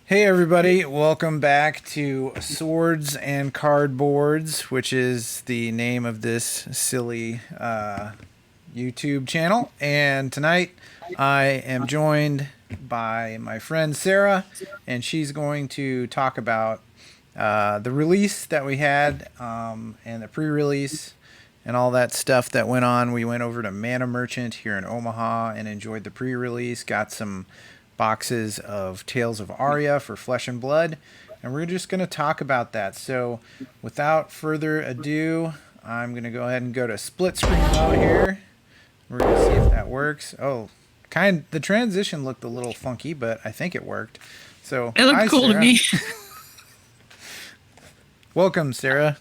Hey everybody, welcome back to Swords and Cardboards, which is the name of this silly YouTube channel. And tonight I am joined by my friend Sarah, and she's going to talk about the release that we had and the pre-release and all that stuff that went on. We went over to Mana Merchant here in Omaha and enjoyed the pre-release, got some boxes of Tales of Aria for Flesh and Blood, and we're just going to talk about that. So without further ado, I'm going to go ahead and go to split screen mode here. We're going to see if that works. Oh, the transition looked a little funky, but I think it worked. So It looked hi, cool to Sarah. me. Welcome, Sarah.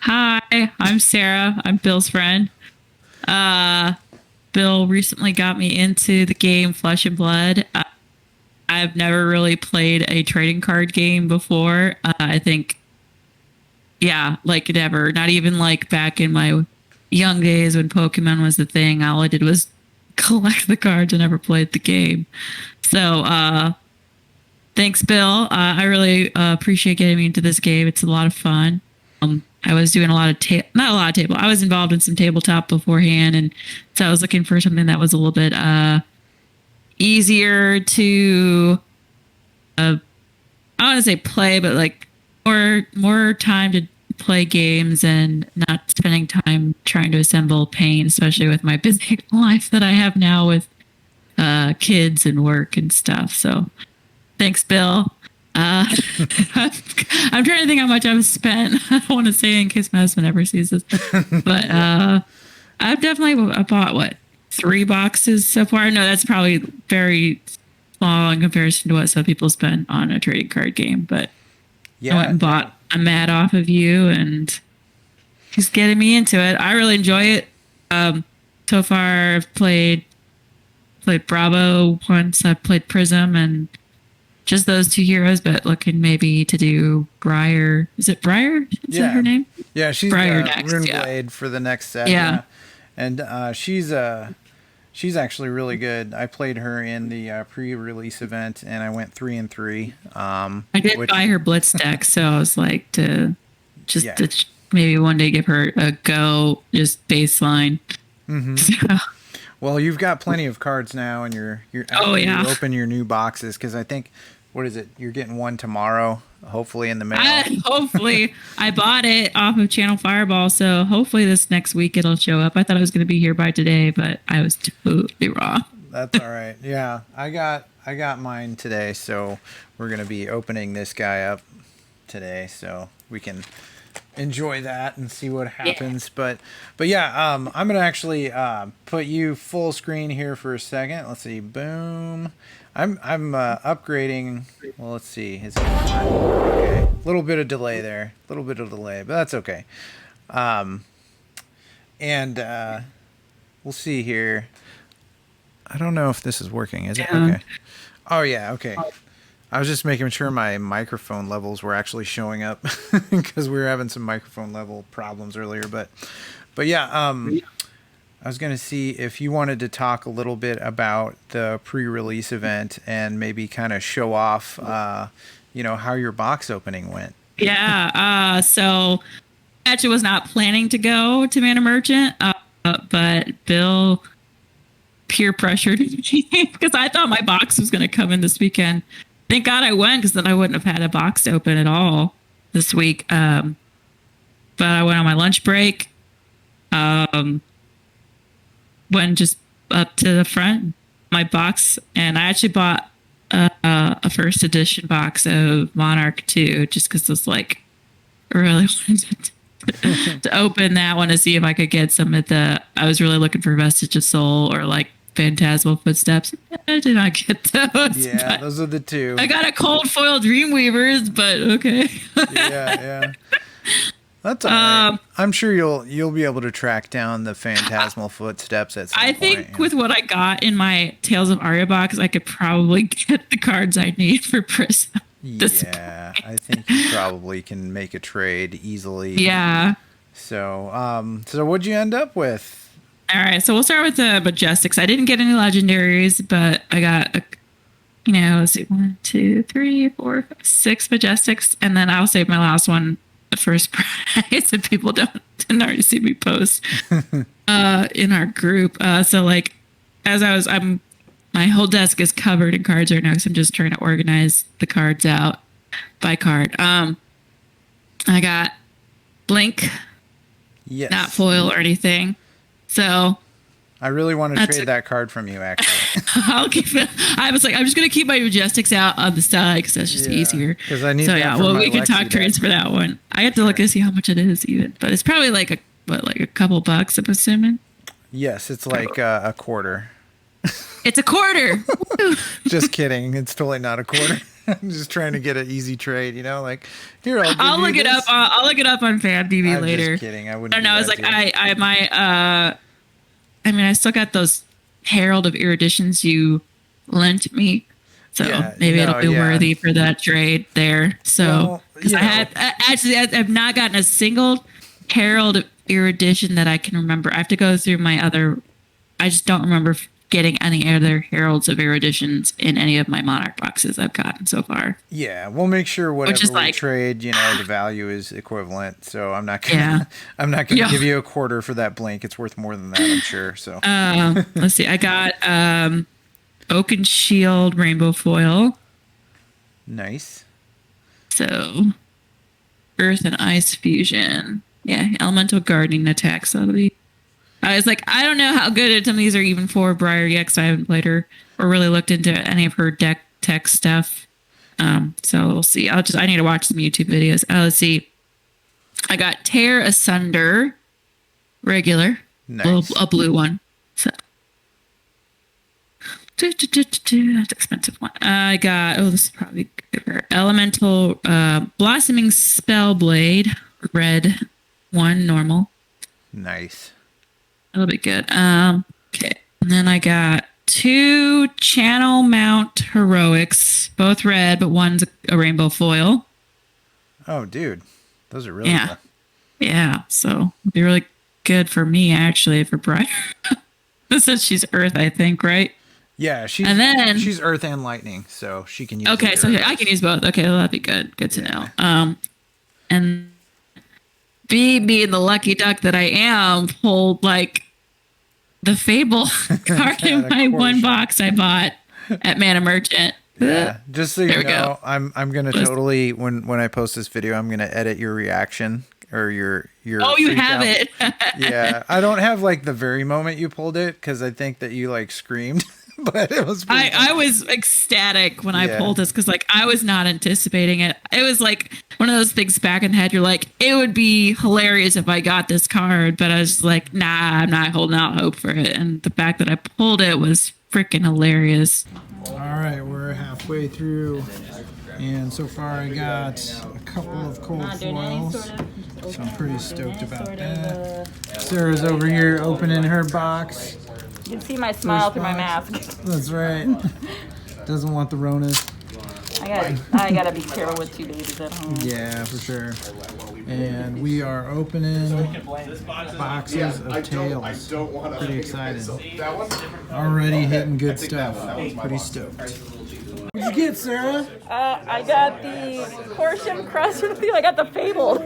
Hi, I'm Sarah. I'm Bill's friend. Bill recently got me into the game Flesh and Blood. I've never really played a trading card game before. I think, yeah, like never. Not even like back in my young days when Pokemon was the thing. All I did was collect the cards and never played the game. So, thanks, Bill. I really appreciate getting me into this game. It's a lot of fun. I was doing a lot of not a lot of table. I was involved in some tabletop beforehand, and so I was looking for something that was a little bit easier to I don't want to say play, but like more time to play games and not spending time trying to assemble paint, especially with my busy life that I have now with kids and work and stuff. So thanks, Bill. I'm trying to think how much I've spent. I don't want to say in case my husband ever sees this, but I've definitely bought what 3 boxes so far. No, that's probably very small in comparison to what some people spend on a trading card game. But I went Yeah, and bought a mat off of you, and he's getting me into it. I really enjoy it. So far, I've played Bravo once. I've played Prism and just those 2 heroes, but looking maybe to do Briar. Is it Briar? Is that her name? yeah, she's Briar next. Rune Yeah. Blade for the next set. Yeah. And she's actually really good. I played her in the pre-release event, and I went 3-3. I did buy her Blitz deck, so I was like to just Yeah. to maybe one day give her a go, just baseline. So, Well, you've got plenty of cards now, and you're oh after you yeah. open your new boxes, because I think, what is it? You're getting one tomorrow, hopefully in the mail. Hopefully, I bought it off of Channel Fireball, so hopefully this next week it'll show up. I thought it was going to be here by today, but I was totally wrong. That's all right. Yeah, I got mine today, so we're gonna be opening this guy up today, so we can enjoy that and see what happens. But yeah, I'm gonna actually put you full screen here for a second. Let's see. Boom. I'm upgrading. Well, let's see. Okay. Little bit of delay there. Little bit of delay, but that's okay. And we'll see here. I don't know if this is working. Is it Yeah. okay? Oh yeah. Okay. I was just making sure my microphone levels were actually showing up because we were having some microphone level problems earlier. But yeah, I was going to see if you wanted to talk a little bit about the pre-release event and maybe kind of show off, how your box opening went. Yeah. So I actually was not planning to go to Mana Merchant, but Bill peer pressured me because I thought my box was going to come in this weekend. Thank God I went because then I wouldn't have had a box to open at all this week. But I went on my lunch break, went just up to the front, my box, and I actually bought a first edition box of Monarch 2 just because I was like, I really wanted to open that one to see if I could get some of the. I was really looking for Vestige of Soul or like Phantasmal Footsteps. I did not get those. Yeah, those are the two. I got a cold foil Dreamweavers, but okay. Yeah. That's all right. I'm sure you'll be able to track down the Phantasmal Footsteps at some I point. think with what I got in my Tales of Aria box, I could probably get the cards I need for Prism. Yeah, I think you probably can make a trade easily. Yeah. So what'd you end up with? All right, so we'll start with the Majestics. I didn't get any legendaries, but I got let's see, 1, 2, 3, 4, 5, 6 Majestics, and then I'll save my last one the first prize if people didn't already see me post in our group. So like, my whole desk is covered in cards right now because I'm just trying to organize the cards out by card. I got Blink, Yes. not foil or anything. So I really want to trade that card from you, actually. I'll keep it. I was like, I'm just gonna keep my Majestics out on the side because that's just easier. Because I need. So that yeah, for well, my we can Lexi talk deck. trades for that one. I have to look and see how much it is even, but it's probably like a couple bucks. I'm assuming. Yes, it's like a quarter. It's a quarter. Just kidding. It's totally not a quarter. I'm just trying to get an easy trade, like here. I'll look it up. I'll look it up on FanBB later. Just kidding. I wouldn't. I don't know. It's like I might. I mean, I still got those Herald of Eruditions you lent me, so maybe it'll be worthy for that trade there. So because I've not gotten a single Herald of Erudition that I can remember. I have to go through my other. I just don't remember getting any other Heralds of Eruditions in any of my Monarch boxes I've gotten so far. Yeah, we'll make sure whatever we trade, the value is equivalent. So I'm not gonna, I'm not gonna give you a quarter for that Blink. It's worth more than that, I'm sure. So let's see. I got Oaken Shield Rainbow Foil. Nice. So Earth and Ice Fusion. Yeah, Elemental Gardening attacks. That'll be. I was like, I don't know how good some of these are even for Briar yet, because I haven't played her or really looked into any of her deck tech stuff. So we'll see. I need to watch some YouTube videos. Let's see. I got Tear Asunder, regular, a blue one. So that's an expensive one. I got this is probably good. Elemental Blossoming Spellblade, red one, normal. Nice. That'll be good. Okay. And then I got 2 Channel Mount Heroics, both red, but one's a rainbow foil. Oh, dude. Those are really cool. Yeah. So it'll be really good for me, actually, for Briar. Since she's Earth, I think, right? Yeah, she's Earth and Lightning, so she can use Okay, so I can use both. Okay, well, that'd be good. Good to know. And being the lucky duck that I am, pulled like the Fable card in my one box I bought at Mana Merchant. Yeah, just so you know, I'm gonna totally when I post this video, I'm gonna edit your reaction or your. Oh, you have it. Yeah, I don't have like the very moment you pulled it because I think that you like screamed. But it was I was ecstatic when I pulled this because like I was not anticipating it. It was like one of those things back in the head. You're like, it would be hilarious if I got this card, but I was like, nah, I'm not holding out hope for it. And the fact that I pulled it was freaking hilarious. All right, we're halfway through, and so far I got a couple of cold foils, so I'm pretty stoked about that. Sarah's over here opening her box. You can see my smile through my mask. That's right. Doesn't want the Ronas. I gotta be careful with 2 babies at home. Yeah, for sure. And we are opening boxes of Tales. Pretty excited. Already hitting good stuff. Pretty stoked. What'd you get, Sarah? I got the Horsham Crust. I got the Fable.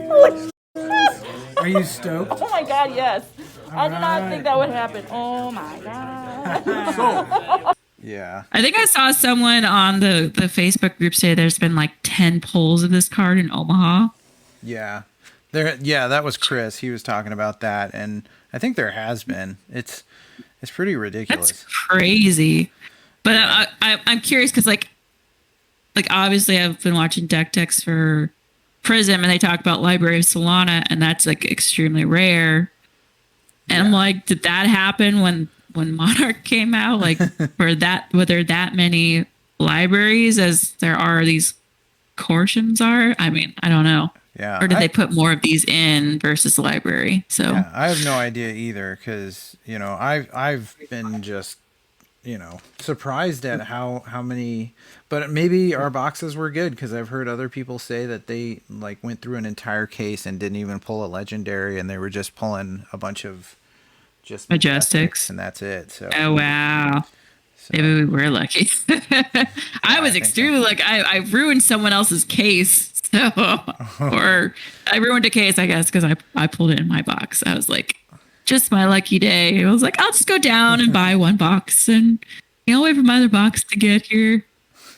Are you stoked? Oh my god, yes. I did not think that would happen. Oh my god. Yeah. I think I saw someone on the Facebook group say there's been like 10 pulls of this card in Omaha. Yeah. That was Chris. He was talking about that, and I think there has been. It's pretty ridiculous. That's crazy. But I'm curious because like obviously I've been watching deck techs for Prism, and they talk about Library of Solana, and that's like extremely rare. And I'm like, did that happen when Monarch came out? Like, were there that many libraries as there are these Corshams are? I mean, I don't know. Yeah. Or did they put more of these in versus the library? So yeah, I have no idea either, because I've been just surprised at how many. But maybe our boxes were good, because I've heard other people say that they like went through an entire case and didn't even pull a legendary, and they were just pulling a bunch of just Majestics, and that's it. So oh wow. So, Maybe we were lucky. I I was think extremely like I ruined someone else's case. So, or I ruined a case, I guess, because I pulled it in my box. I was like, just my lucky day. I was like, I'll just go down and buy one box and wait for my other box to get here.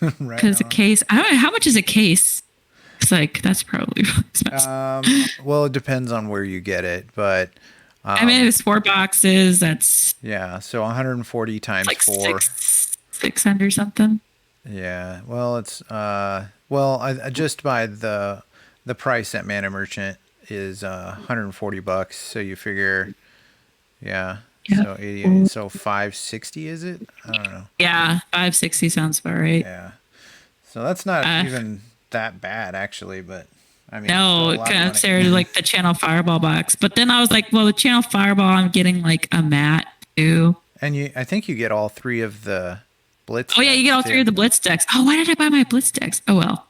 right Because a on. case, I don't know how much is a case. It's like that's probably really expensive. Well, it depends on where you get it, but I mean, it's 4 boxes. That's yeah. So 140 times like four. 600 something. Yeah. Well, it's well, I just by the price at Mana Merchant is 140 bucks. So you figure, yeah. Yeah. So 80. So 560 is it? I don't know. Yeah, 560 sounds about right. Yeah. So that's not Uh, even that bad actually, but I mean, it's still no, a lot of money. considered like the Channel Fireball box. But then I was like, well, the Channel Fireball, I'm getting like a mat too. And I think you get all three of the Blitz. Oh yeah, you get all decks, three of too. the Blitz decks. Oh, why did I buy my Blitz decks? Oh well.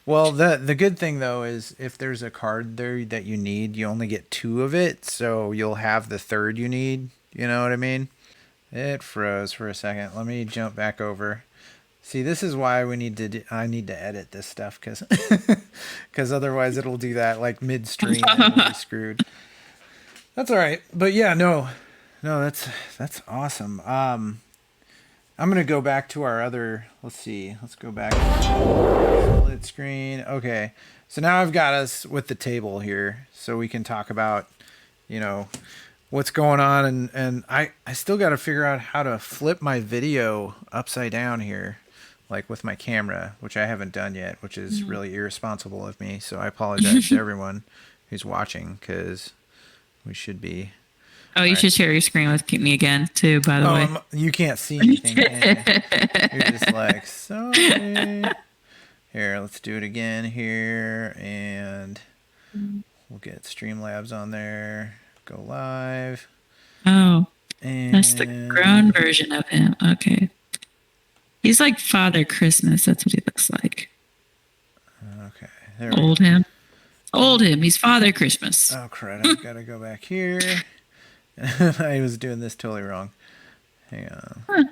Well, the good thing though is if there's a card there that you need, you only get two of it, so you'll have the third you need. You know what I mean? It froze for a second. Let me jump back over. See, this is why we need to. I need to edit this stuff because otherwise it'll do that like midstream and we'll be screwed. That's all right. But yeah, no, that's awesome. I'm gonna go back to our other. Let's see. Let's go back. Split screen. Okay. So now I've got us with the table here, so we can talk about, what's going on, and I still got to figure out how to flip my video upside down here, like with my camera, which I haven't done yet, which is really irresponsible of me. So I apologize to everyone who's watching because we should be. Oh, you should share your screen with me again too. By the way, You can't see anything. Can you? You're just like, sorry. Here, let's do it again here, and we'll get Streamlabs on there. Go live. oh, And that's the grown version of him. Okay, he's like Father Christmas. That's what he looks like. Okay, there we go. Old him. Old him. He's Father Christmas. Oh crap! I've got to go back here. I was doing this totally wrong. Hang on.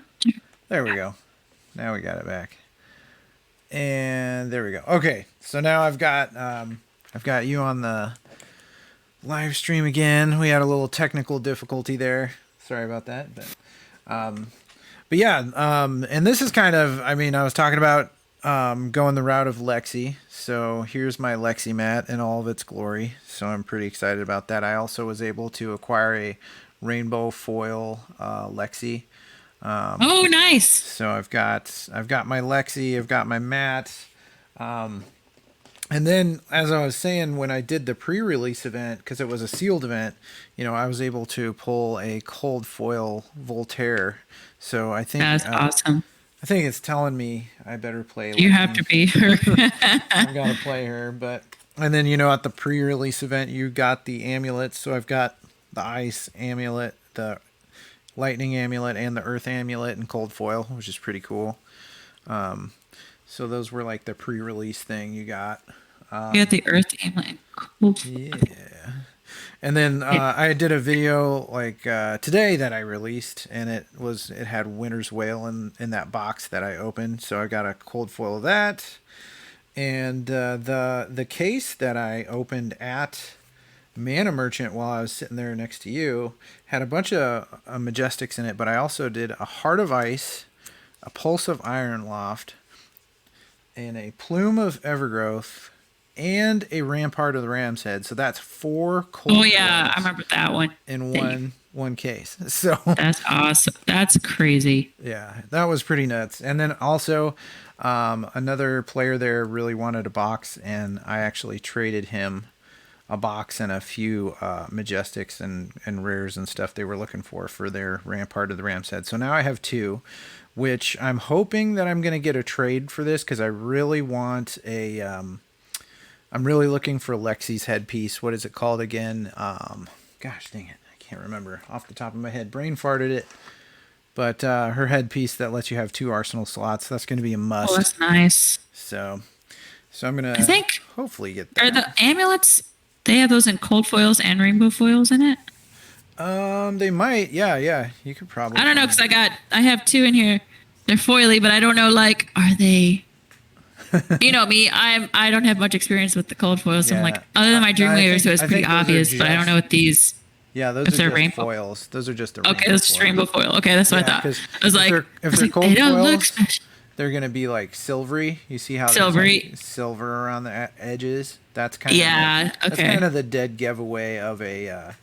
There we go. Now we got it back. And there we go. Okay, so now I've got you on the live stream again. We had a little technical difficulty there. Sorry about that, but yeah, and this is kind of. I mean, I was talking about going the route of Lexi. So here's my Lexi mat in all of its glory. So I'm pretty excited about that. I also was able to acquire a rainbow foil Lexi. Oh, nice. So I've got my Lexi, I've got my mat. And then, as I was saying, when I did the pre-release event, because it was a sealed event, I was able to pull a cold foil Voltaire. So I think That's awesome. I think it's telling me I better play. You have to be her. I've got to play her, and then at the pre-release event you got the amulets. So I've got the ice amulet, the lightning amulet, and the earth amulet in cold foil, which is pretty cool. So those were like the pre-release thing you got. You got the Earth amulet. Cool. Yeah. And then I did a video like today that I released, and it had Winter's Wail in that box that I opened. So I got a cold foil of that, and the case that I opened at Mana Merchant while I was sitting there next to you had a bunch of Majestics in it, but I also did a Heart of Ice, a Pulse of Iron Loft, and a Plume of Evergrowth, and a Rampart of the Ram's Head. So that's 4 cold. Oh yeah, foils I remember that one. in one case. So That's awesome. That's crazy. yeah, that was pretty nuts. And then also another player there really wanted a box, and I actually traded him a box and a few Majestics and rares and stuff they were looking for their Rampart of the Ram's Head. So now I have 2, which I'm hoping that I'm going to get a trade for this, because I really want a I'm really looking for Lexi's headpiece. What is it called again? Gosh dang it, I can't remember off the top of my head. Brain farted it. But her headpiece that lets you have 2 arsenal slots, that's going to be a must. Oh, that's nice. So I'm going I to think hopefully get are that. the amulets. They have those in cold foils and rainbow foils in it. They might. Yeah. You could probably. I don't know find because I have two in here. They're foily, but I don't know. Like, are they? You know me. I don't have much experience with the cold foils. So I'm like, Yeah. other than my No, Dreamweaver, so it's I pretty think those are obvious. But I don't just- know what these. Yeah, those If are they're just rainbow. foils. Those are just the Okay, this is foil. rainbow foil. Okay, that's what I Yeah, thought. 'cause I was if like, they're- if I was they're like, cold they don't look foils, special. They're gonna be like silvery. You see how there's Silvery. like silver around the edges? That's kind of Yeah. that's Okay. kind of the dead giveaway of a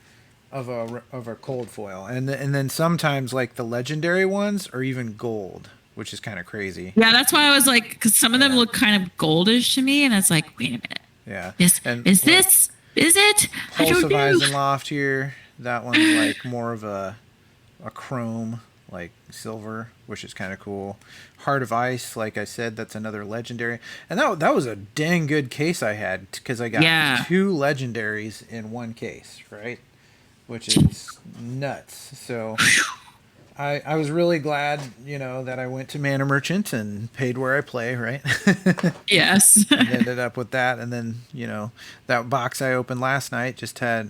cold foil. And then sometimes like the legendary ones are even gold, which is kind of crazy. Yeah, that's why I was like, because some of them Yeah. look kind of goldish to me, and it's like, wait a minute, Yeah. is And is like, this? Is it? I Pulse don't of know. Eisenloft here. That one's like more of a chrome, like silver, which is kind of cool. Heart of Ice, like I said, that's another legendary. And that was a dang good case I had because I got Yeah. 2 legendaries in one case, right? Which is nuts. So I was really glad, that I went to Mana Merchant and paid where I play, right? Yes. Ended up with that, and then that box I opened last night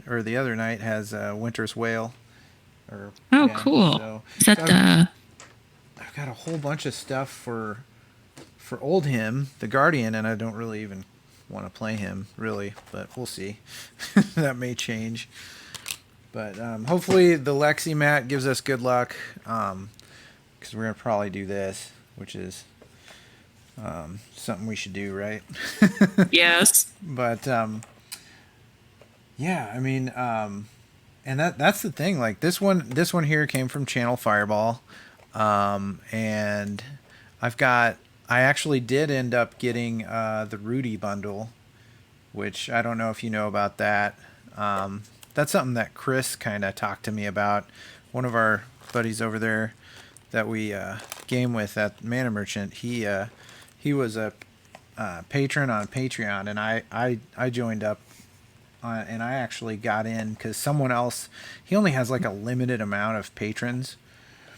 or the other night has Winter's Whale. Oh, cool. So, Is that so the? I've got a whole bunch of stuff for old him, the Guardian, and I don't really even want to play him really, but we'll see. That may change. But hopefully the Lexi mat gives us good luck, because we're gonna probably do this, which is something we should do, right? Yes. But yeah, I mean, and that's the thing. Like this one here came from Channel Fireball, and I actually did end up getting the Rudy bundle, which I don't know if you know about that. That's something that Chris kind of talked to me about. One of our buddies over there that we game with at Mana Merchant, he was a patron on Patreon, and I joined up, and I actually got in because someone else, he only has like a limited amount of patrons.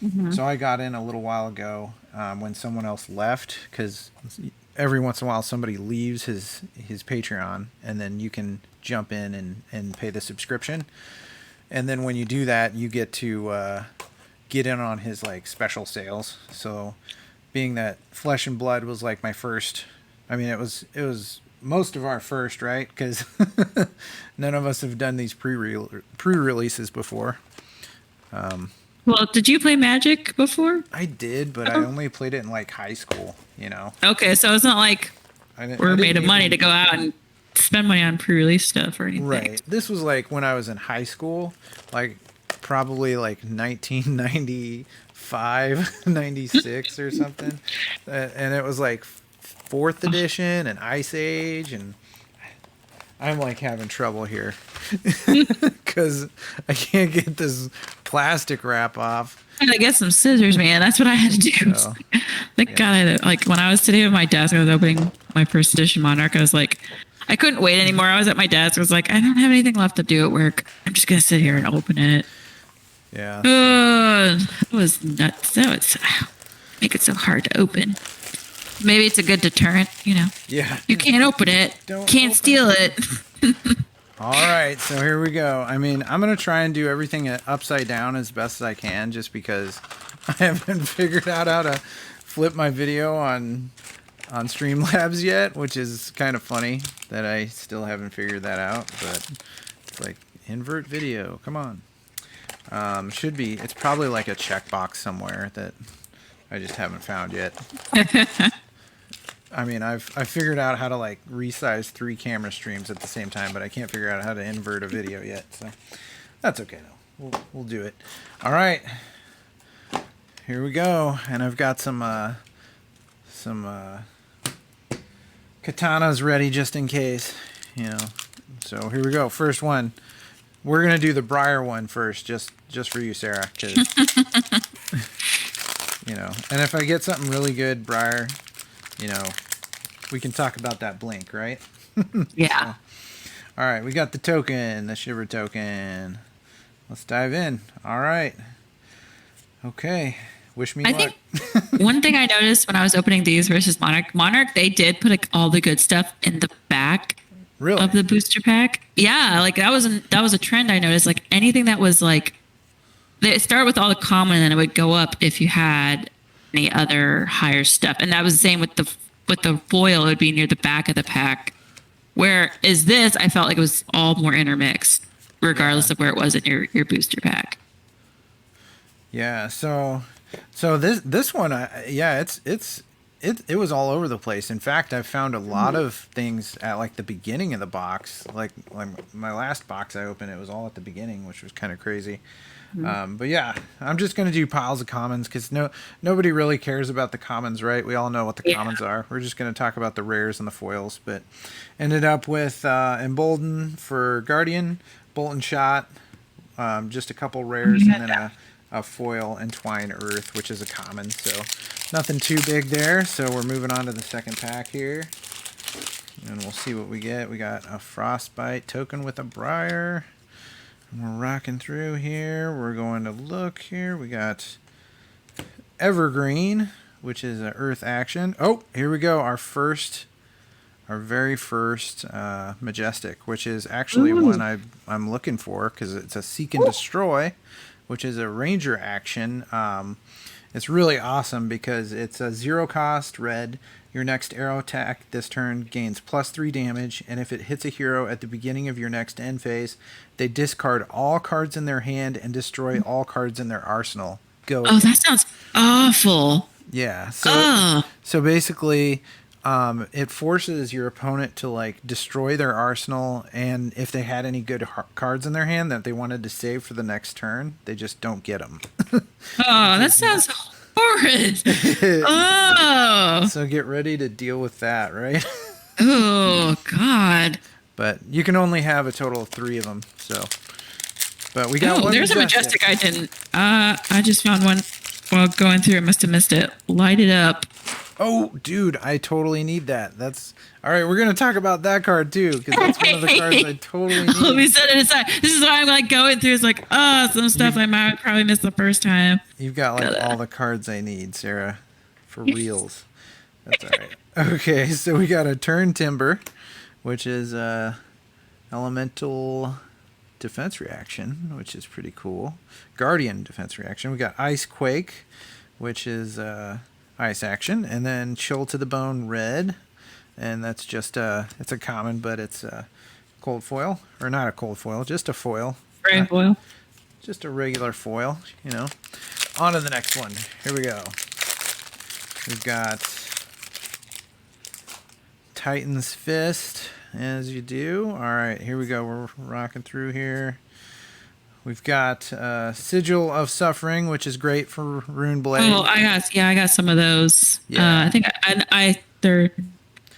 Mm-hmm. So I got in a little while ago when someone else left, because every once in a while somebody leaves his Patreon, and then you can jump in and pay the subscription. And then when you do that, you get to get in on his like special sales. So being that Flesh and Blood was like my first, I mean, it was most of our first, right? Because none of us have done these pre-releases before. Well, did you play Magic before? I did, but I only played it in like high school, Okay, so it's not like I we're made of money to go out and spend money on pre-release stuff or anything. Right. This was like when I was in high school, like probably like 1995, 96 or something. And it was like 4th edition and Ice Age, and I'm like having trouble here because I can't get this plastic wrap off. I had to get some scissors, man. That's what I had to do. Oh, Thank God. Like when I was sitting at my desk, I was opening my first edition Monarch. I was like, I couldn't wait anymore. I was at my desk. I was like, I don't have anything left to do at work. I'm just gonna sit here and open it. Yeah. It was nuts. That was make it so hard to open. Maybe it's a good deterrent. Yeah. You can't open it. Don't Can't open steal it. All right, so here we go. I mean, I'm going to try and do everything upside down as best as I can, just because I haven't figured out how to flip my video on Streamlabs yet, which is kind of funny that I still haven't figured that out. But it's like, invert video, come on. It's probably like a checkbox somewhere that I just haven't found yet. I mean, I've figured out how to like resize 3 camera streams at the same time, but I can't figure out how to invert a video yet. So that's okay though. We'll do it. All right, here we go. And I've got some katanas ready just in case, So here we go. First one. We're gonna do the Briar one first, just for you, Sarah, 'cause, And if I get something really good, Briar, we can talk about that blink, right? Yeah. All right, we got the token, the Shiver token. Let's dive in. All right. Okay. Wish me I luck. think one thing I noticed when I was opening these versus Monarch, they did put like all the good stuff in the back Really? of the booster pack. Yeah, like that was a trend I noticed. Like anything that was like they start with all the common, and then it would go up if you had any other higher stuff. And that was the same with the foil. It would be near the back of the pack. Where is this? I felt like it was all more intermixed, regardless Yeah. of where it was in your booster pack. Yeah, so this one, yeah, it was all over the place. In fact, I found a lot of things at like the beginning of the box. Like my last box I opened, it was all at the beginning, which was kind of crazy. But yeah, I'm just gonna do piles of commons because nobody really cares about the commons, right? We all know what the Yeah. commons are. We're just gonna talk about the rares and the foils. But ended up with Embolden for Guardian, Bolt and Shot, just a couple rares, and then a foil Entwine Earth, which is a common. So nothing too big there. So we're moving on to the second pack here, and we'll see what we get. We got a Frostbite token with a Briar. And we're rocking through here. We're going to look here. We got Evergreen, which is an Earth action. Oh, here we go. Our very first Majestic, which is actually one I'm looking for because it's a Seek and Destroy, which is a Ranger action. It's really awesome because it's a 0 cost red. Your next arrow attack this turn gains +3 damage, and if it hits a hero at the beginning of your next end phase, they discard all cards in their hand and destroy all cards in their arsenal. Go. Oh, that sounds awful. Yeah. Oh, So basically, it forces your opponent to like destroy their arsenal, and if they had any good cards in their hand that they wanted to save for the next turn, they just don't get them. that sounds horrid. Oh, So get ready to deal with that, right? oh, God. But you can only have a total of 3 of them. So, but we got Oh, one. there's a Majestic I didn't. I just found one while going through. I must have missed it. Light it up. Oh, dude, I totally need that. That's all right. We're gonna talk about that card too, because that's one of the cards I totally Let me need. set it aside. This is why I'm like going through. It's like, some stuff I might probably miss the first time. You've got like all the cards I need, Sarah, for reals. That's all right. Okay, so we got a Turn Timber, which is elemental defense reaction, which is pretty cool. Guardian defense reaction. We got Ice Quake, which is ice action, and then Chill to the Bone red, and that's just it's a common, but it's a cold foil, or not a cold foil, just a foil. Brave foil. Just a regular foil, you know. On to the next one. Here we go. We've got Titan's Fist, as you do. All right, here we go. We're rocking through here. We've got Sigil of Suffering, which is great for Rune Blade. Oh, I got some of those. Yeah. I think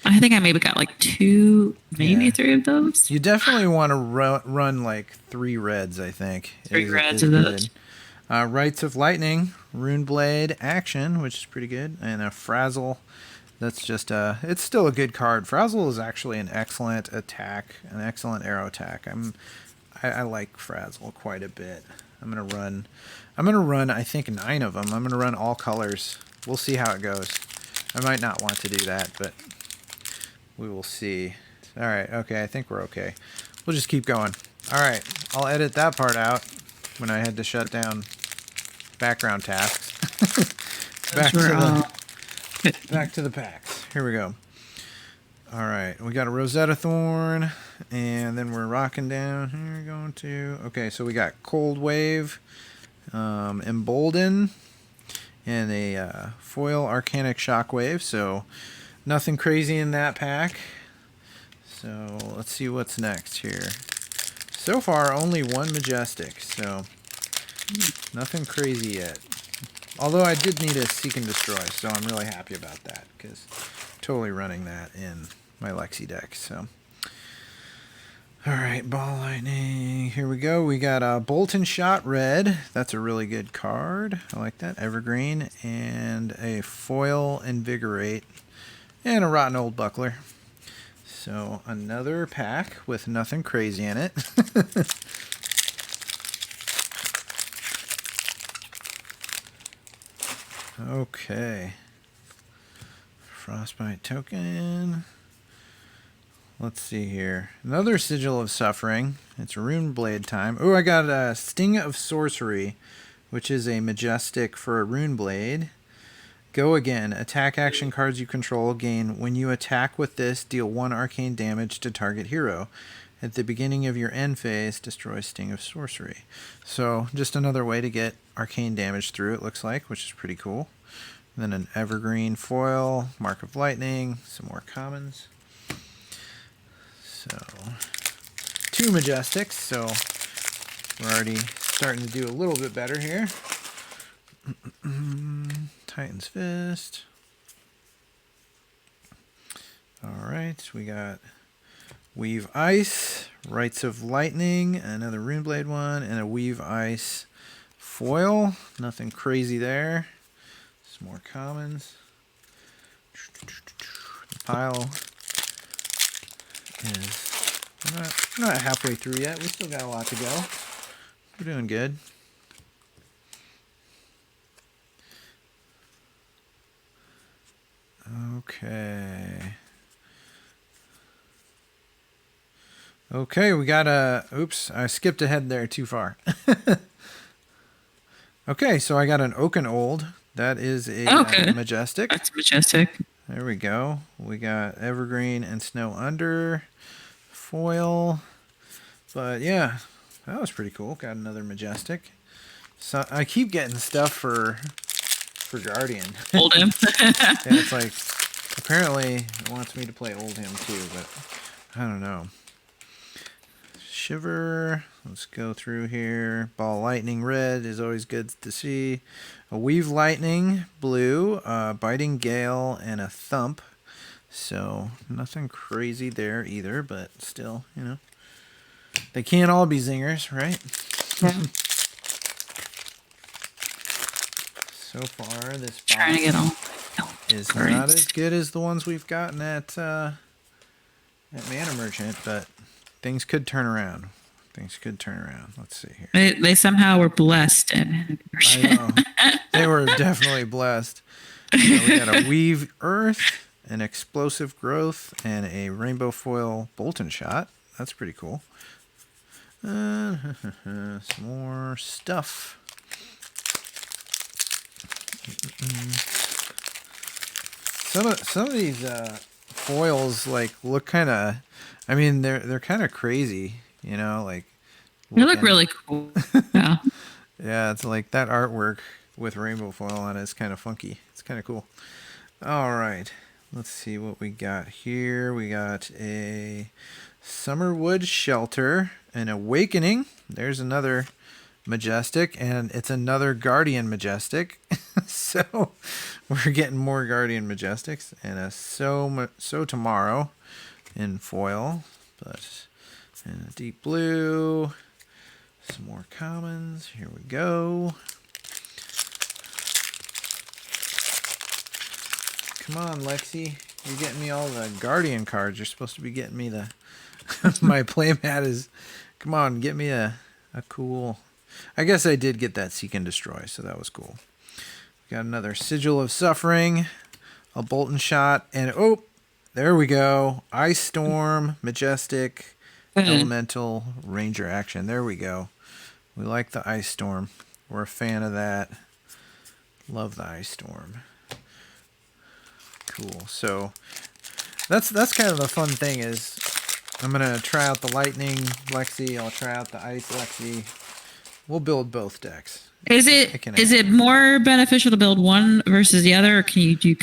I think I maybe got like 2, maybe Yeah. 3 of those. You definitely want to run like 3 reds, I think. 3 reds of those. Rites of Lightning, Rune Blade action, which is pretty good, and a Frazzle. That's just it's still a good card. Frazzle is actually an excellent attack, an excellent arrow attack. I like Frazzle quite a bit. I'm gonna run I think 9 of them. I'm gonna run all colors. We'll see how it goes. I might not want to do that, but we will see. All right, okay, I think we're okay. We'll just keep going. All right, I'll edit that part out when I had to shut down background tasks. back to the packs. Here we go. All right, we got a Rosetta Thorn, and then we're rocking down here, going to... Okay, so we got Cold Wave, Embolden, and a foil Arcanic Shockwave, so nothing crazy in that pack. So let's see what's next here. So far, only 1 Majestic, so nothing crazy yet. Although I did need a Seek and Destroy, so I'm really happy about that, because totally running that in my Lexi deck. So, all right, Ball Lightning. Here we go. We got a Bolt and Shot red. That's a really good card. I like that. Evergreen, and a foil Invigorate, and a Rotten Old Buckler. So another pack with nothing crazy in it. Okay. Frostbite token. Let's see here. Another Sigil of Suffering. It's Rune Blade time. Oh, I got a Sting of Sorcery, which is a Majestic for a Rune Blade. Go again. Attack action cards you control gain. When you attack with this, deal 1 arcane damage to target hero. At the beginning of your end phase, destroy Sting of Sorcery. So just another way to get arcane damage through, it looks like, which is pretty cool. And then an evergreen foil, Mark of Lightning, some more commons. So 2 Majestics, so we're already starting to do a little bit better here. Titan's Fist. Alright, we got Weave Ice, Rites of Lightning, another Runeblade one, and a Weave Ice foil. Nothing crazy there. Some more commons. The pile is... We're not halfway through yet. We still got a lot to go. We're doing good. Okay. Okay, we got a... Oops, I skipped ahead there too far. Okay, so I got an Oaken Old. That is a Majestic. That's Majestic. There we go. We got Evergreen and Snow Under. Foil. But yeah, that was pretty cool. Got another Majestic. So I keep getting stuff for Guardian. Oldhim. Yeah, it's like... Apparently, it wants me to play Oldhim too, but I don't know. Shiver. Let's go through here. Ball Lightning Red is always good to see. A Weave Lightning Blue, Biting Gale, and a Thump. So nothing crazy there either, but still, you know, they can't all be zingers, right? Yeah. So far, this Trying to get all is not as good as the ones we've gotten at Mana Merchant, but things could turn around. Things could turn around. Let's see here. They somehow were blessed. I know. They were definitely blessed. We got a Weave Earth, an Explosive Growth, and a Rainbow Foil Bolton Shot. That's pretty cool. Some more stuff. Some of these foils like look kind of, I mean they're kind of crazy, you know, like they look really cool. Yeah. Yeah, it's like that artwork with rainbow foil on it is kind of funky. It's kind of cool. All right, let's see what we got here. We got a Summerwood Shelter, an Awakening. There's another Majestic, and it's another Guardian Majestic. So we're getting more Guardian Majestics, and a So Tomorrow in foil, but in a deep blue. Some more commons. Here we go. Come on, Lexi. You're getting me all the Guardian cards. You're supposed to be getting me the... My playmat is... Come on, get me a cool... I guess I did get that Seek and Destroy, so that was cool. We got another Sigil of Suffering, a Bolton Shot, and... Oh! There we go. Ice Storm, Majestic, Elemental, Ranger Action. There we go. We like the Ice Storm. We're a fan of that. Love the Ice Storm. Cool. So that's kind of the fun thing is I'm gonna try out the Lightning Lexi. I'll try out the Ice Lexi. We'll build both decks. Is it more beneficial to build one versus the other, or can you do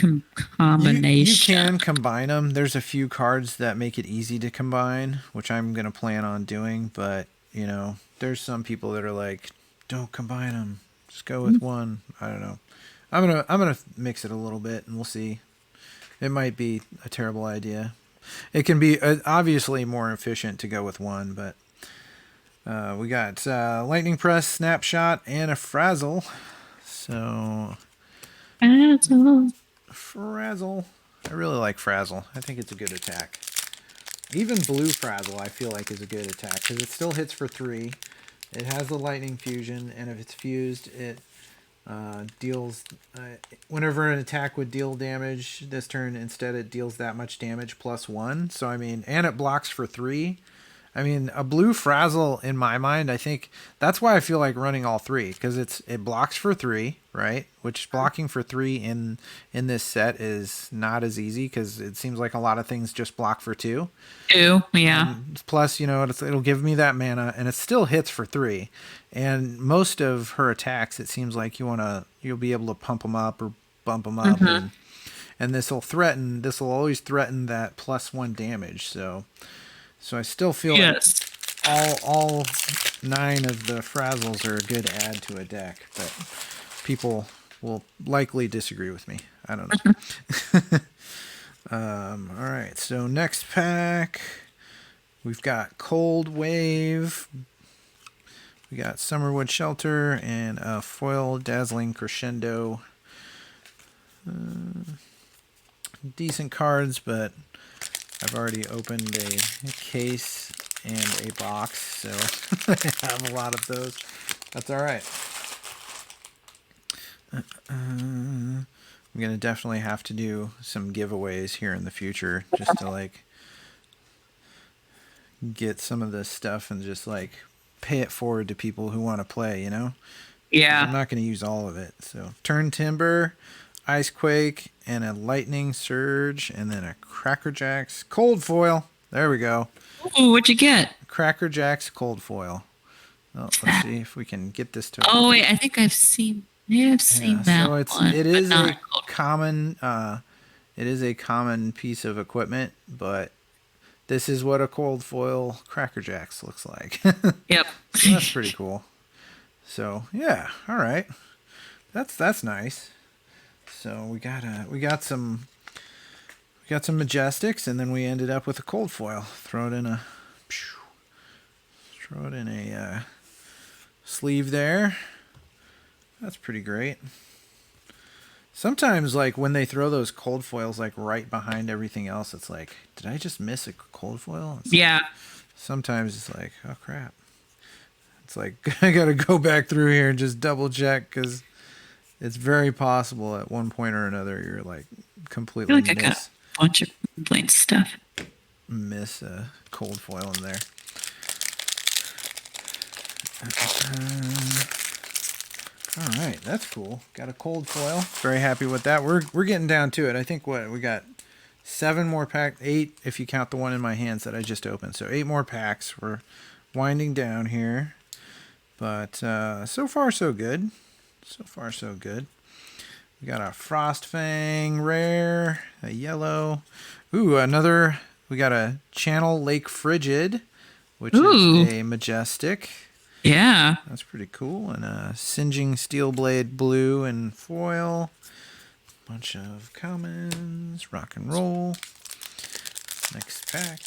combination? You can combine them. There's a few cards that make it easy to combine, which I'm gonna plan on doing. But you know, there's some people that are like, don't combine them. Just go with one. I don't know. I'm gonna mix it a little bit, and we'll see. It might be a terrible idea. It can be obviously more efficient to go with one, but we got Lightning Press, Snapshot, and a Frazzle. So Frazzle. I really like Frazzle. I think it's a good attack. Even Blue Frazzle I feel like is a good attack because it still hits for 3. It has the Lightning Fusion, and if it's fused, it deals... whenever an attack would deal damage this turn, instead it deals that much damage plus 1. So, I mean, and it blocks for 3. I mean, a blue frazzle in my mind, I think that's why I feel like running all three, because it blocks for 3, right? Which blocking for 3 in this set is not as easy, because it seems like a lot of things just block for 2. 2, yeah. Plus, it'll give me that mana, and it still hits for 3. And most of her attacks, it seems like you'll be able to pump them up or bump them up, and this will always threaten that +1 damage. So I still feel like all 9 of the frazzles are a good add to a deck, but people will likely disagree with me. I don't know. All right, so next pack, we've got Cold Wave. We got Summerwood Shelter and a foil Dazzling Crescendo. Decent cards, but I've already opened a case and a box, so I have a lot of those. That's all right. I'm gonna definitely have to do some giveaways here in the future, just to like get some of this stuff and just like pay it forward to people who want to play, you know? Yeah. I'm not going to use all of it. So Turn Timber, Ice Quake, and a Lightning Surge, and then a Cracker Jacks Cold Foil. There we go. Ooh, what'd you get? Cracker Jacks Cold Foil. Well, let's see if we can get this to. Oh wait, I think I've seen that so one. It is a common piece of equipment, but this is what a cold foil Cracker Jacks looks like. Yep. So that's pretty cool. So yeah, all right. That's nice. So we got some Majestics, and then we ended up with a cold foil. Throw it in a sleeve there. That's pretty great. Sometimes, like, when they throw those cold foils, like, right behind everything else, it's like, did I just miss a cold foil? Yeah. Sometimes it's like, oh, crap. It's like, I got to go back through here and just double check, because it's very possible at one point or another you're, like, completely I feel like I got a bunch of plain stuff. Miss a cold foil in there. All right, that's cool. Got a cold foil. Very happy with that. We're getting down to it. I think we got 7 more packs, 8 if you count the one in my hands that I just opened. So 8 more packs. We're winding down here, but so far so good. So far so good. We got a Frostfang rare, a yellow. Ooh, another. We got a Channel Lake Frigid, which is a Majestic. Yeah. That's pretty cool. And a Singeing Steelblade blue and foil. Bunch of commons. Rock and roll. Next pack.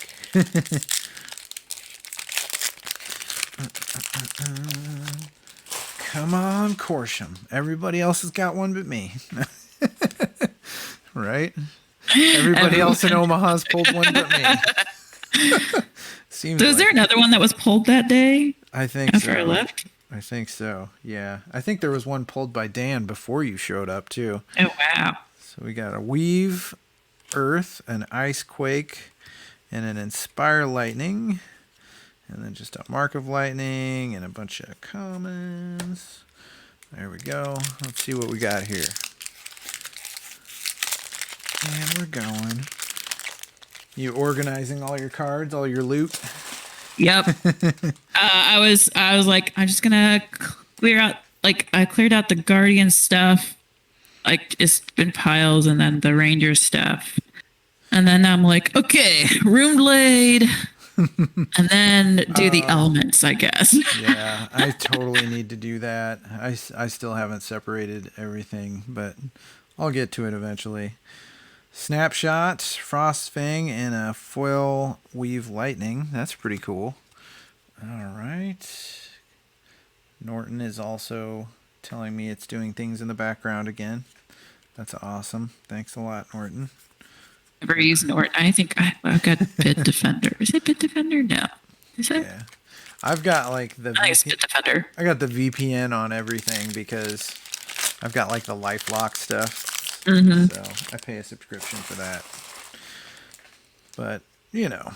Come on, Corsham. Everybody else has got one but me. Right? Everybody else in Omaha's pulled one but me. Seems so is there another one that was pulled that day? I think after so. I left? I think so. Yeah. I think there was one pulled by Dan before you showed up too. Oh wow. So we got a Weave Earth, an Ice Quake, and an Inspire Lightning. And then just a Mark of Lightning and a bunch of commons. There we go. Let's see what we got here. And we're going. You organizing all your cards, all your loot? Yep. I was like, I'm just gonna clear out. Like, I cleared out the Guardian stuff, like just in piles, and then the Ranger stuff, and then I'm like, okay, Room Blade, and then do the elements, I guess. Yeah, I totally need to do that. I still haven't separated everything, but I'll get to it eventually. Snapshot, Frostfang, and a foil Weave Lightning. That's pretty cool. All right. Norton is also telling me it's doing things in the background again. That's awesome. Thanks a lot, Norton. Never use Norton. I think I've got Bit Defender. Is it Bit Defender? No. Is it? Yeah. I've got like the I think it's Bit Defender. I got the VPN on everything because I've got like the LifeLock stuff. Mm-hmm. So I pay a subscription for that. But, you know.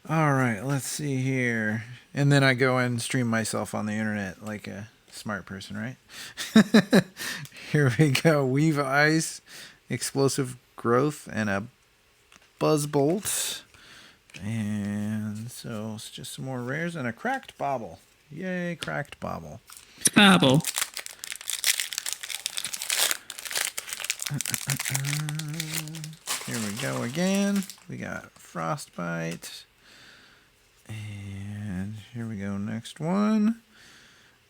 All right, let's see here. And then I go and stream myself on the internet like a smart person, right? Here we go. Weave Ice, Explosive Growth, and a Buzzbolt. And so it's just some more rares and a Cracked Bauble. Yay, Cracked Bauble. Babble. Here we go again. We got Frostbite. And here we go. Next one.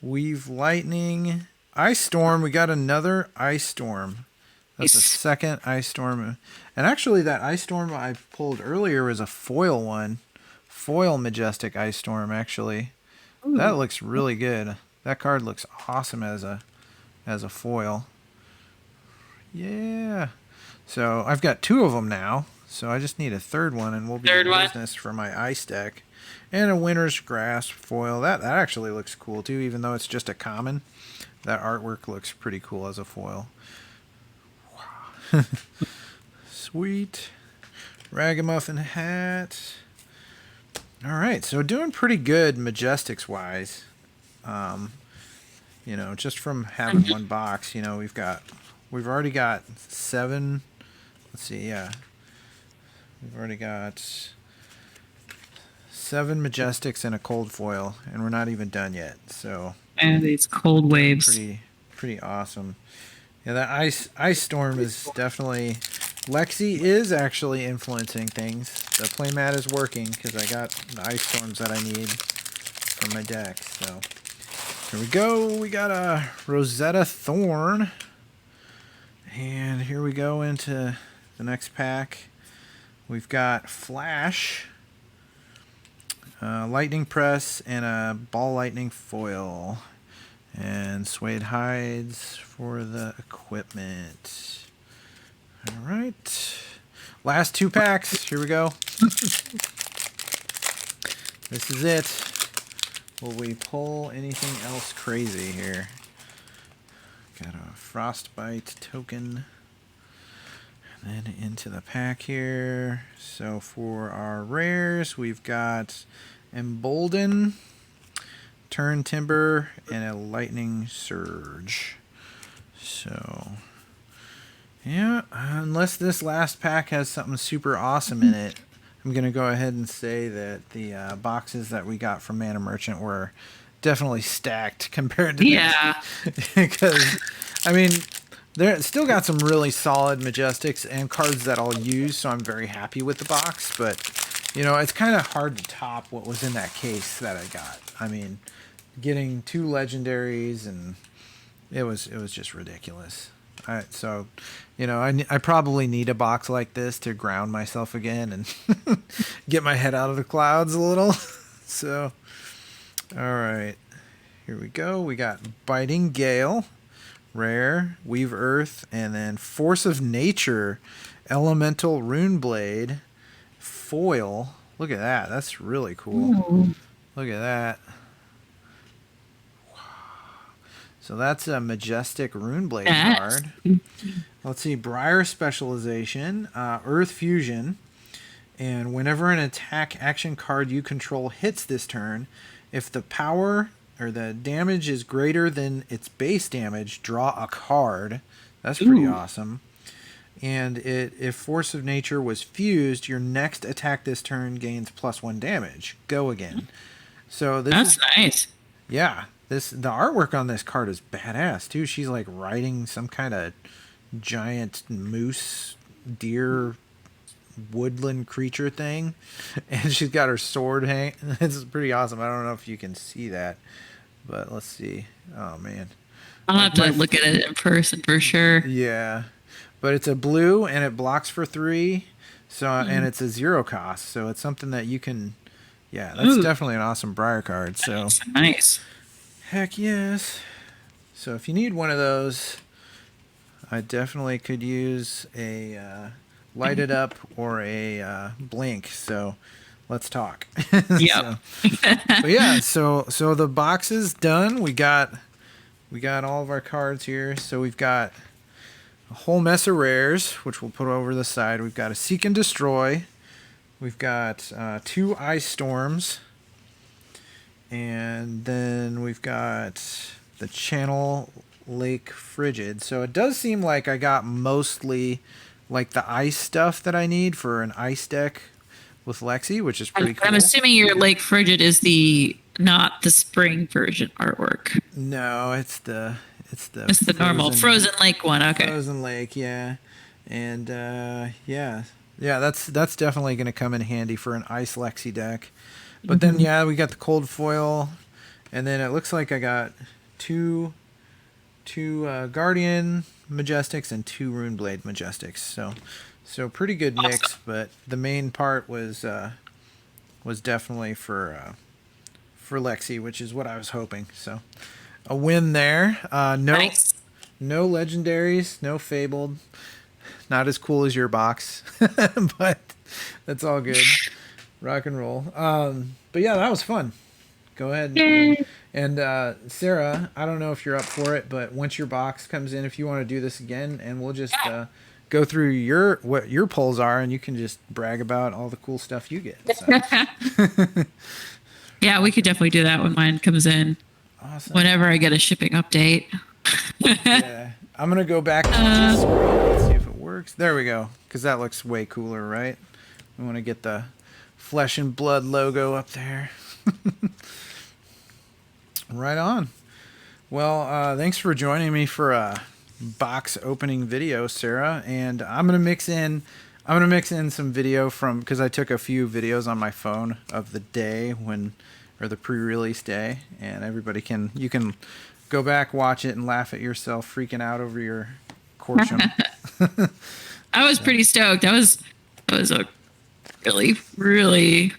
Weave Lightning. Ice Storm. We got another Ice Storm. That's the second Ice Storm. And actually, that Ice Storm I pulled earlier was a foil one. Foil Majestic Ice Storm, actually. Ooh. That looks really good. That card looks awesome as a foil. Yeah. So I've got 2 of them now. So I just need a third one, and we'll be in business for my ice deck. And a Winter's Grasp foil. That actually looks cool too, even though it's just a common. That artwork looks pretty cool as a foil. Wow. Sweet. Ragamuffin hat. All right, so doing pretty good Majestics wise. You know, just from having one box, you know, we've already got 7. Let's see, yeah. We've already got 7 Majestics and a cold foil, and we're not even done yet. So and these cold waves. Pretty awesome. Yeah, that ice storm is definitely. Lexi is actually influencing things. The playmat is working because I got the ice storms that I need for my deck. So here we go. We got a Rosetta Thorn, and here we go into the next pack. We've got Flash, Lightning Press, and a Ball Lightning foil. And Suede Hides for the equipment. All right. Last 2 packs. Here we go. This is it. Will we pull anything else crazy here? Got a Frostbite token. And then into the pack here. So for our rares, we've got Embolden, Turn Timber, and a Lightning Surge. So, yeah, unless this last pack has something super awesome in it, I'm going to go ahead and say that the boxes that we got from Mana Merchant were definitely stacked compared to this. Because, I mean, they're still got some really solid Majestics and cards that I'll use, so I'm very happy with the box. But, you know, it's kind of hard to top what was in that case that I got. I mean, getting 2 legendaries, and it was just ridiculous. So, you know, I probably need a box like this to ground myself again and get my head out of the clouds a little. So, all right, here we go. We got Biting Gale, rare, Weave Earth, and then Force of Nature, Elemental Runeblade, foil. Look at that. That's really cool. Ooh. Look at that. So that's a Majestic Runeblade card. Let's see, Briar Specialization, Earth Fusion, and whenever an attack action card you control hits this turn, if the power or the damage is greater than its base damage, draw a card. That's pretty awesome. And if Force of Nature was fused, your next attack this turn gains +1 damage. Go again. So that's nice. Yeah. The artwork on this card is badass too. She's like riding some kind of giant moose, deer, woodland creature thing, and she's got her sword hang. It's pretty awesome. I don't know if you can see that, but let's see. Oh man, I'll have to look at it in person for sure. Yeah, but it's a blue and it blocks for 3, so and it's a 0 cost, so it's something that you can. Yeah, that's definitely an awesome Briar card. So that's nice. Heck yes. So if you need one of those, I definitely could use a light it up or a blink. So let's talk. Yeah. But yeah, so the box is done. We got all of our cards here. So we've got a whole mess of rares, which we'll put over the side. We've got a Seek and Destroy, We've got 2 ice storms, and then we've got the Channel Lake Frigid. So it does seem like I got mostly like the ice stuff that I need for an ice deck with Lexi, which is pretty cool. I'm assuming your Lake Frigid is not the spring version artwork. No, it's the normal Frozen Lake one. Okay. Frozen Lake, yeah. And yeah, that's definitely going to come in handy for an ice Lexi deck. But then we got the cold foil, and then it looks like I got two Guardian Majestics and 2 Runeblade Majestics. So pretty good mix. But the main part was definitely for Lexi, which is what I was hoping. So a win there. Nice. No legendaries, no fabled. Not as cool as your box, but that's all good. Rock and roll. But yeah, that was fun. Go ahead. And Sarah, I don't know if you're up for it, but once your box comes in, if you want to do this again, and we'll just go through what your polls are, and you can just brag about all the cool stuff you get. So. Yeah, we could definitely do that when mine comes in. Awesome. Whenever I get a shipping update. Yeah. I'm going to go back to the screen. Let's see if it works. There we go. Because that looks way cooler, right? We want to get the Flesh and Blood logo up there. Right on. Well, thanks for joining me for a box opening video, Sarah. And I'm going to mix in some video because I took a few videos on my phone of the day or the pre-release day, and you can go back, watch it, and laugh at yourself freaking out over your Corsham. I was pretty stoked. That was a really, really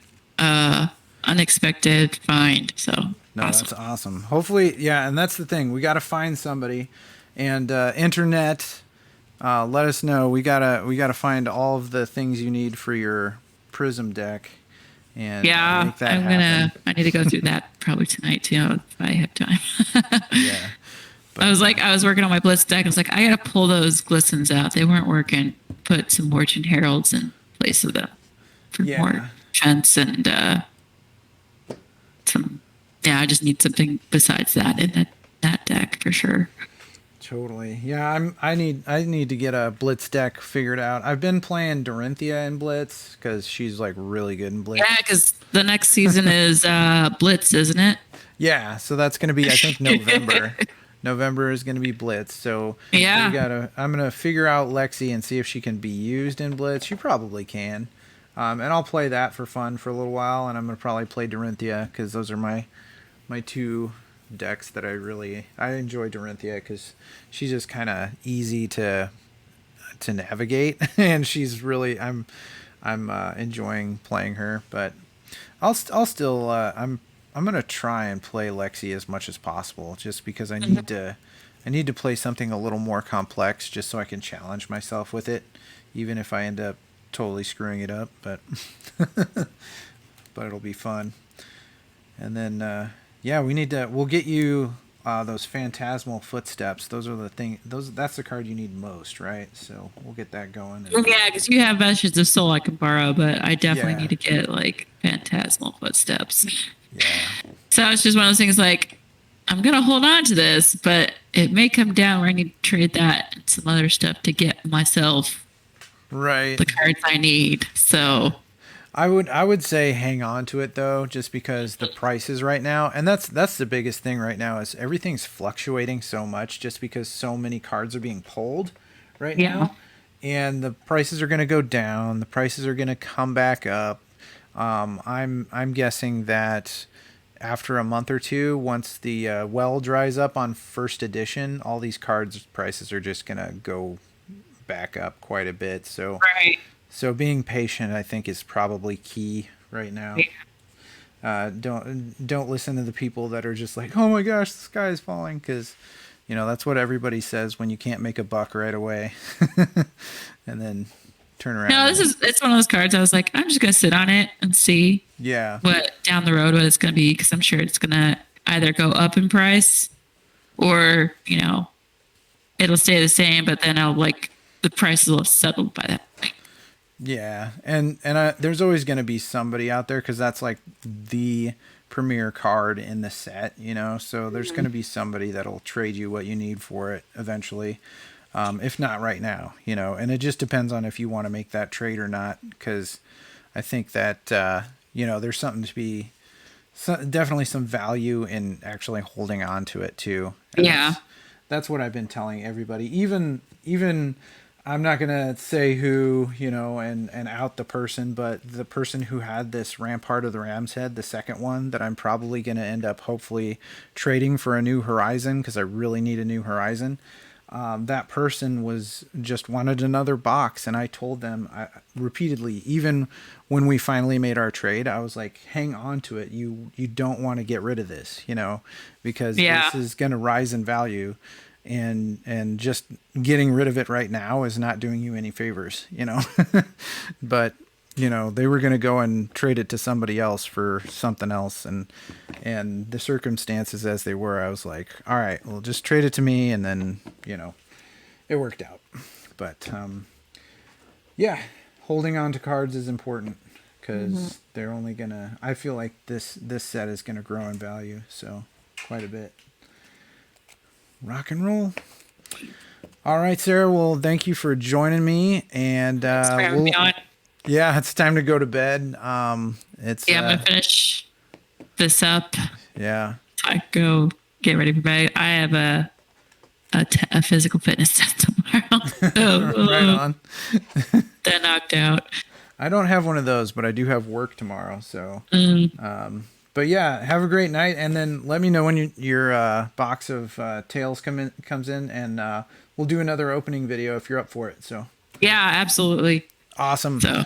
unexpected find. So no, awesome. That's awesome. Hopefully, yeah, and that's the thing. We got to find somebody, and internet. Let us know. We gotta find all of the things you need for your Prism deck, and make that happen. I need to go through that probably tonight too if I have time. Yeah. But, I was working on my Blitz deck. I was like, I gotta pull those glistens out. They weren't working. Put some Fortune Heralds in place of them for more chance and some. Yeah, I just need something besides that in that deck for sure. Totally. Yeah, I need to get a Blitz deck figured out. I've been playing Dorinthia in Blitz because she's like really good in Blitz. Yeah, because the next season is Blitz, isn't it? Yeah, so that's going to be, I think, November. November is going to be Blitz. So yeah, I'm going to figure out Lexi and see if she can be used in Blitz. She probably can. And I'll play that for fun for a little while, and I'm going to probably play Dorinthia because those are my 2 decks that I enjoy. Dorinthia because she's just kind of easy to navigate, and she's really I'm enjoying playing her. But I'll still I'm gonna try and play Lexi as much as possible, just because I need to play something a little more complex, just so I can challenge myself with it, even if I end up totally screwing it up. But but it'll be fun. And then we'll get you those Phantasmal Footsteps. Those are the thing. That's the card you need most, right? So we'll get that going. Yeah, because you have Vestige of Soul I can borrow, but I definitely need to get like Phantasmal Footsteps. Yeah. So it's just one of those things like I'm gonna hold on to this, but it may come down where I need to trade that and some other stuff to get myself the cards I need. So I would say hang on to it though, just because the prices right now, and that's the biggest thing right now, is everything's fluctuating so much just because so many cards are being pulled right now, and the prices are going to go down. The prices are going to come back up. I'm guessing that after a month or two, once the well dries up on first edition, all these cards prices are just going to go back up quite a bit. So So being patient, I think, is probably key right now. Yeah. Don't listen to the people that are just like, oh my gosh, the sky is falling, because that's what everybody says when you can't make a buck right away, and then turn around. No, it's one of those cards. I was like, I'm just gonna sit on it and see. Yeah. What down the road what it's gonna be, because I'm sure it's gonna either go up in price, or it'll stay the same, but then the prices will have settled by that point. Yeah, and there's always going to be somebody out there because that's like the premier card in the set, you know. So there's going to be somebody that'll trade you what you need for it eventually, if not right now, you know. And it just depends on if you want to make that trade or not. Because I think that you know, there's something to be definitely some value in actually holding on to it too. And Yeah. that's what I've been telling everybody. Even I'm not gonna say who, you know, and out the person, but the person who had this Rampart of the Ram's Head, the second one that I'm probably gonna end up hopefully trading for a new Horizon because I really need a new Horizon. That person was just wanted another box, and I told them repeatedly, even when we finally made our trade, I was like, hang on to it. You don't want to get rid of this, you know, because Yeah. this is going to rise in value, and just getting rid of it right now is not doing you any favors, you know. But you know, they were going to go and trade it to somebody else for something else, and the circumstances as they were, I was like, all right, well, just trade it to me, and then, you know, it worked out. But yeah, holding on to cards is important because they're only gonna, I feel like this set is gonna grow in value, so quite a bit. Rock and roll. All right, Sarah, well, thank you for joining me, and Thanks for having me on. yeah, it's time to go to bed. It's Yeah, I'm gonna finish this up. yeah. I go get ready for bed. I have a physical fitness test tomorrow. So, Right on. that knocked out. I don't have one of those, but I do have work tomorrow. So, but yeah, have a great night, and then let me know when your box of Tales comes in, and we'll do another opening video if you're up for it. So, Yeah, absolutely. awesome. So.